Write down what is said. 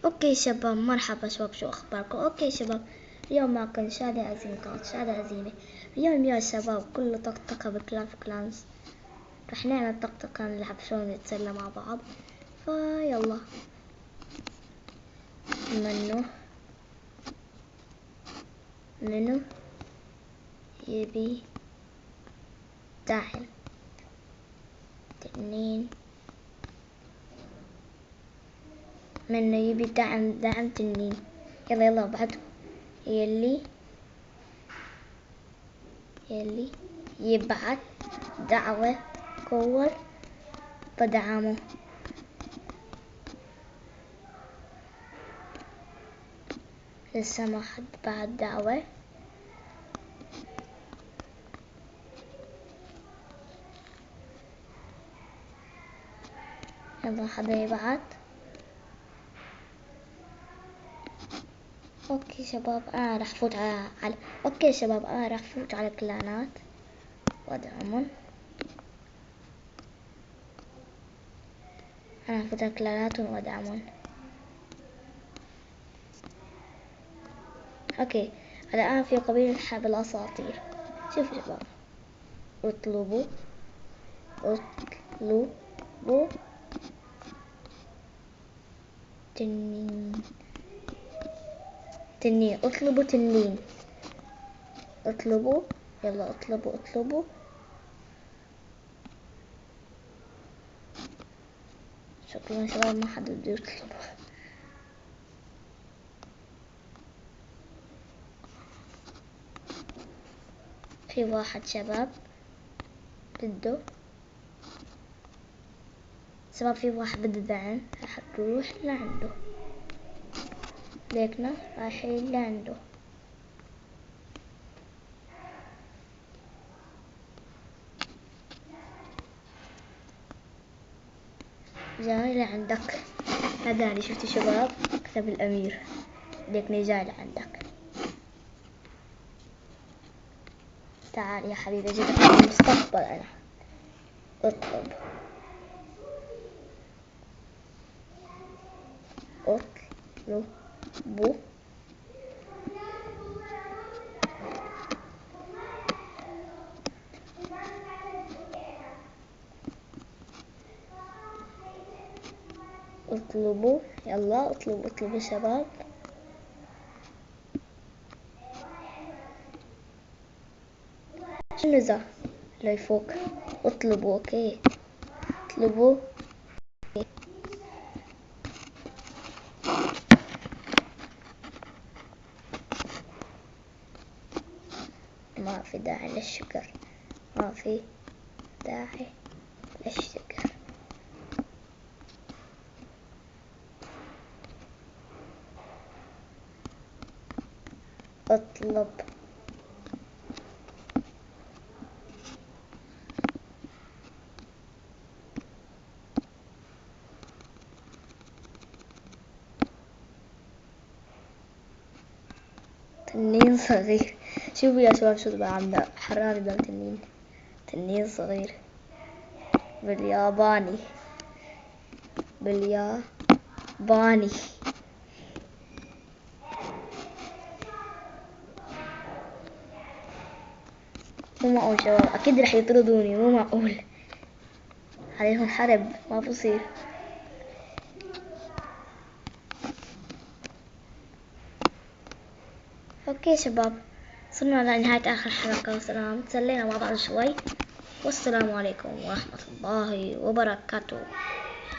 اوكي شباب، مرحبا شباب، شو اخباركم؟ اوكي شباب، اليوم معكم شادي عزيمة، قناة شادي عزيمة. اليوم يا شباب كله طقطقة بكلان في كلانس. رح نعمل طقطقة، نلعب شلون نتسلى مع بعض. فيلا. منو يبي دعم تنين؟ منو يبي دعم تنين؟ يلا بعد. يلي يبعت دعوة قوة بدعمه. لسه ما حد بعت دعوة. يلا حدا يبعت. اوكي شباب، انا راح افوت على اوكي شباب، انا راح افوت على كلانات وادعمهم. انا افوت على كلاناتهم وادعمهم. اوكي، الان في قبيل حرب الاساطير. شوفوا شباب، اطلبوا تنين، اطلبوا تنين، اطلبوا. يلا اطلبوا. شكرا شباب، ما حد بده يطلب. في واحد شباب بده شباب، في واحد بده دعم، راح نروح لعنده. ليكنا رايحين لعنده. جاي لعندك، ناداني. شفتي شباب؟ كتب الأمير. ليكني جاي لعندك. تعال يا حبيبي، جيت من المستقبل أنا. اطلبوا اطلبوا. يلا اطلبوا شباب. شنو ذا اللي يفوق؟ اطلبوا. اوكي اطلبوا. ما في داعي للشكر، ما في داعي للشكر. اطلب. تنين صغير. شوفوا يا شباب شو بقى عم حراري ده تنين صغير بالياباني. مو معقول شباب، اكيد رح يطردوني، مو معقول. عليهم حرب، ما بصير. اوكي شباب، صرنا لنهاية اخر حلقة، وسلام. تسلينا مع بعض شوي، والسلام عليكم ورحمة الله وبركاته.